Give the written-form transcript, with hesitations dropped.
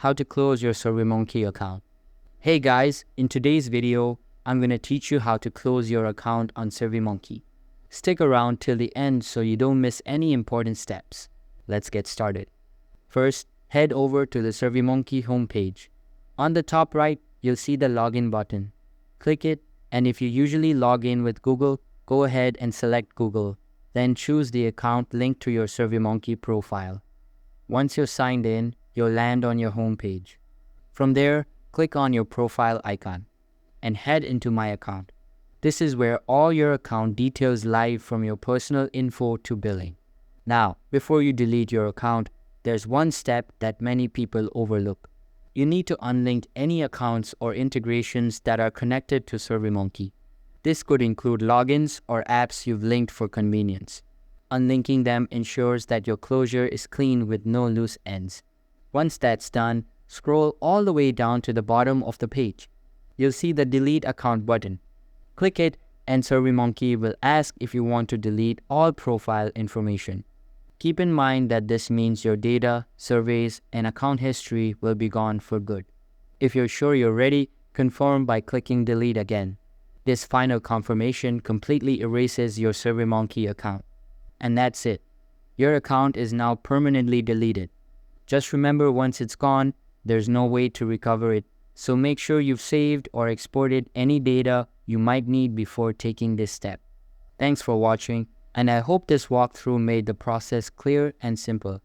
how to close your SurveyMonkey account. Hey guys, in today's video, I'm going to teach you how to close your account on SurveyMonkey. Stick around till the end so you don't miss any important steps. Let's get started. First, head over to the SurveyMonkey homepage. On the top right, you'll see the login button. Click it, and if you usually log in with Google, go ahead and select Google. Then choose the account linked to your SurveyMonkey profile. Once you're signed in, you'll land on your homepage. From there, click on your profile icon and head into My Account. This is where all your account details lie from your personal info to billing. Now, before you delete your account, there's one step that many people overlook. You need to unlink any accounts or integrations that are connected to SurveyMonkey. This could include logins or apps you've linked for convenience. Unlinking them ensures that your closure is clean with no loose ends. Once that's done, scroll all the way down to the bottom of the page. You'll see the Delete Account button. Click it, and SurveyMonkey will ask if you want to delete all profile information. Keep in mind that this means your data, surveys, and account history will be gone for good. If you're sure you're ready, confirm by clicking Delete again. This final confirmation completely erases your SurveyMonkey account. And that's it. Your account is now permanently deleted. Just remember, once it's gone, there's no way to recover it. So make sure you've saved or exported any data you might need before taking this step. Thanks for watching, and I hope this walkthrough made the process clear and simple.